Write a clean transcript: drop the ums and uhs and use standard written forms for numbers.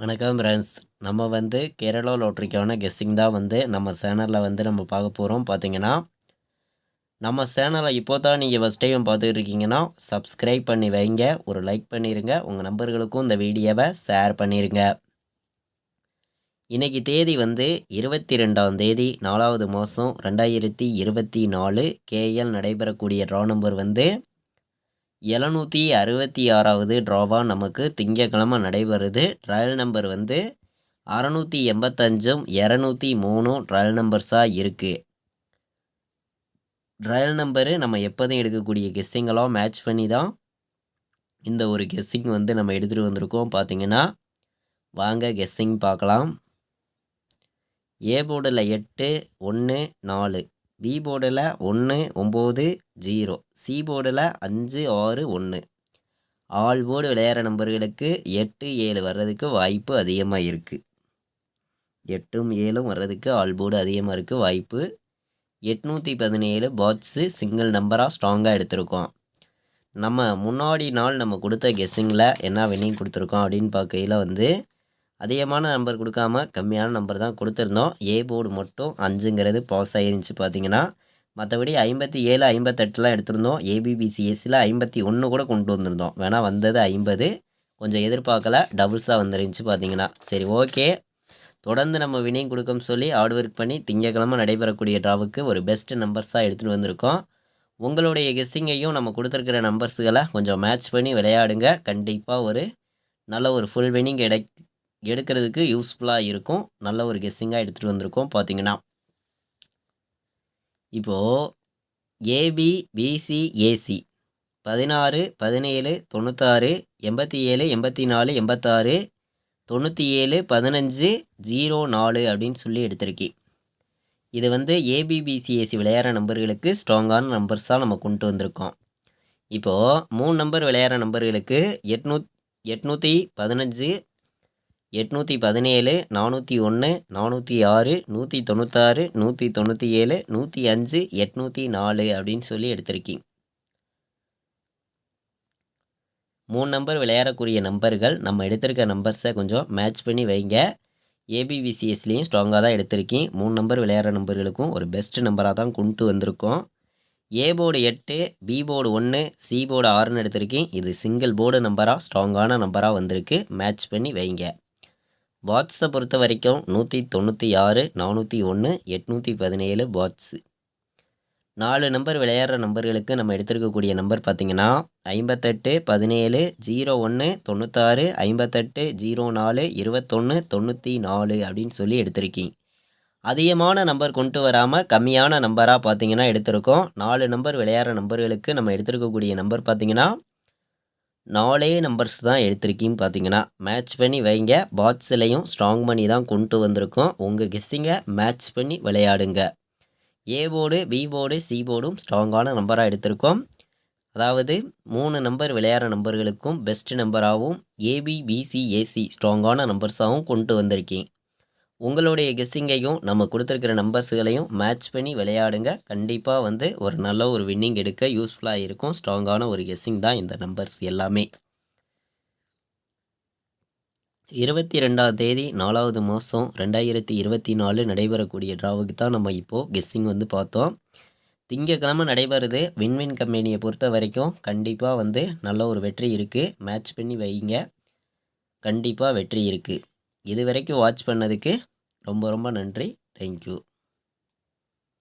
வணக்கம் ஃப்ரெண்ட்ஸ். நம்ம கேரளா லாட்டரிக்கான கெஸ்ஸிங் தான் நம்ம சேனலில் நம்ம பார்க்க போகிறோம். பார்த்தீங்கன்னா நம்ம சேனலை இப்போ தான் நீங்கள் ஃபஸ்ட் டைம் பார்த்துட்டு இருக்கீங்கன்னா சப்ஸ்கிரைப் பண்ணி வைங்க, ஒரு லைக் பண்ணிடுங்க, உங்கள் நண்பர்களுக்கும் இந்த வீடியோவை ஷேர் பண்ணிடுங்க. இன்றைக்கி தேதி 22ஆம் தேதி 4வது மாதம் 2024. கேஎல் நடைபெறக்கூடிய ட்ரா நம்பர் 766வது ட்ராவாக நமக்கு திங்கக்கிழமை நடைபெறுது. ட்ரையல் நம்பர் 685 203 ட்ரையல் நம்பர்ஸாக இருக்குது. ட்ரையல் நம்பரு நம்ம எப்போதும் எடுக்கக்கூடிய கெஸ்ஸிங்கெல்லாம் மேட்ச் பண்ணி தான் இந்த ஒரு கெஸ்ஸிங் நம்ம எடுத்துகிட்டு வந்திருக்கோம். பார்த்தீங்கன்னா வாங்க கெஸ்ஸிங் பார்க்கலாம். ஏ போர்டில் 8 1 4, பி போர்டில் 1 9 0, சி போர்டில் 5 6 1. ஆல் போர்டு விளையாடுற நம்பர்களுக்கு 8 7 வர்றதுக்கு வாய்ப்பு அதிகமாக இருக்குது. 8ம் 7ம் வர்றதுக்கு ஆல் போர்டு அதிகமாக இருக்குது வாய்ப்பு. 817 பாட்ஸு சிங்கிள் நம்பராக ஸ்ட்ராங்காக எடுத்திருக்கோம். நம்ம முன்னாடி நாள் நம்ம கொடுத்த கெஸ்ஸிங்கில் என்ன வின்னிங் கொடுத்துருக்கோம் அப்படின்னு பார்க்கையில் அதிகமான நம்பர் கொடுக்காம கம்மியான நம்பர் தான் கொடுத்துருந்தோம். ஏ போர்டு மட்டும் 5ங்கிறது பாஸ் ஆகிருந்துச்சு. பார்த்தீங்கன்னா மற்றபடி 57 58லாம் எடுத்திருந்தோம். ஏபிபிசிஎஸ்சியில் 51 கூட கொண்டு வந்திருந்தோம். வேணால் வந்தது 50, கொஞ்சம் எதிர்பார்க்கல, டபுள்ஸாக வந்துருந்துச்சு. பார்த்தீங்கன்னா சரி ஓகே, தொடர்ந்து நம்ம வினிங் கொடுக்கணும்னு சொல்லி ஹார்ட் ஒர்க் பண்ணி திங்கக்கிழமை நடைபெறக்கூடிய ட்ராவுக்கு ஒரு பெஸ்ட் நம்பர்ஸாக எடுத்துகிட்டு வந்திருக்கோம். உங்களுடைய கெஸ்ஸிங்கையும் நம்ம கொடுத்துருக்கிற நம்பர்ஸுகளை கொஞ்சம் மேட்ச் பண்ணி விளையாடுங்க. கண்டிப்பாக ஒரு நல்ல ஒரு ஃபுல் வினிங் எடுக்கிறதுக்கு யூஸ்ஃபுல்லாக இருக்கும். நல்ல ஒரு கெஸ்ஸிங்காக எடுத்துகிட்டு வந்திருக்கோம். பார்த்தீங்கன்னா இப்போது ஏபி பிசி ஏசி 16 17 96 87 84 86 97 15 04 அப்படின்னு சொல்லி எடுத்திருக்கேன். இது ஏபிபிசிஏசி விளையாடுற நம்பர்களுக்கு ஸ்ட்ராங்கான நம்பர்ஸாக நம்ம கொண்டு வந்திருக்கோம். இப்போது 3 நம்பர் விளையாடுற நம்பர்களுக்கு 815 817 401 406 196 197 105 804 அப்படின்னு சொல்லி எடுத்திருக்கேன். 3 நம்பர் விளையாடக்கூடிய நம்பர்கள் நம்ம எடுத்திருக்க நம்பர்ஸை கொஞ்சம் மேட்ச் பண்ணி வைங்க. ஏபிபிசிஎஸ்லேயும் ஸ்ட்ராங்காக தான் எடுத்திருக்கேன். 3 நம்பர் விளையாடுற நம்பர்களுக்கும் ஒரு பெஸ்ட் நம்பராக தான் கொண்டு வந்திருக்கோம். A board 8, B board 1, C board 6ன்னு எடுத்திருக்கேன். இது சிங்கிள் போர்டு நம்பராக ஸ்ட்ராங்கான நம்பராக வந்திருக்கு. மேட்ச் பண்ணி வைங்க. பாட்ஸை பொறுத்த வரைக்கும் 196 401 817 பாட்ஸு. 4 நம்பர் விளையாடுற நம்பர்களுக்கு நம்ம எடுத்திருக்கக்கூடிய நம்பர் பார்த்திங்கன்னா 58 17 01 96 58 04 21 94 அப்படின்னு சொல்லி எடுத்திருக்கேன். அதிகமான நம்பர் கொண்டு வராமல் கம்மியான நம்பராக பார்த்திங்கன்னா எடுத்திருக்கோம். 4 நம்பர் விளையாடுற நம்பர்களுக்கு நம்ம எடுத்திருக்கக்கூடிய நம்பர் பார்த்திங்கன்னா 4 நம்பர்ஸ் தான் எடுத்திருக்கீங்க. பார்த்தீங்கன்னா மேட்ச் பண்ணி வைங்க. பாட்ஸ்லையும் ஸ்ட்ராங் பண்ணி தான் கொண்டு வந்திருக்கோம். உங்கள் கெஸ்ஸிங்கை மேட்ச் பண்ணி விளையாடுங்க. A board B board C போர்டும் ஸ்ட்ராங்கான நம்பராக எடுத்திருக்கோம். அதாவது 3 நம்பர் விளையாடுற நம்பர்களுக்கும் பெஸ்ட் நம்பராகவும் ஏபிபிசிஏசி ஸ்ட்ராங்கான நம்பர்ஸாகவும் கொண்டு வந்திருக்கேன். உங்களுடைய கெஸ்ஸிங்கையும் நம்ம கொடுத்துருக்கிற நம்பர்ஸுகளையும் மேட்ச் பண்ணி விளையாடுங்க. கண்டிப்பாக ஒரு நல்ல ஒரு வின்னிங் எடுக்க யூஸ்ஃபுல்லாக இருக்கும். ஸ்ட்ராங்கான ஒரு கெஸ்ஸிங் தான் இந்த நம்பர்ஸ் எல்லாமே. 22ஆம் தேதி 4வது மாதம் 2024 நடைபெறக்கூடிய ட்ராவுக்கு தான் நம்ம இப்போது கெஸ்ஸிங் பார்த்தோம். திங்கக்கிழமை நடைபெறுது. வின்வின் கம்பெனியை பொறுத்த வரைக்கும் கண்டிப்பாக நல்ல ஒரு வெற்றி இருக்குது. மேட்ச் பண்ணி வைங்க. கண்டிப்பாக வெற்றி இருக்குது. இது வரைக்கும் வாட்ச் பண்ணதுக்கு ரொம்ப ரொம்ப நன்றி. தேங்க்யூ.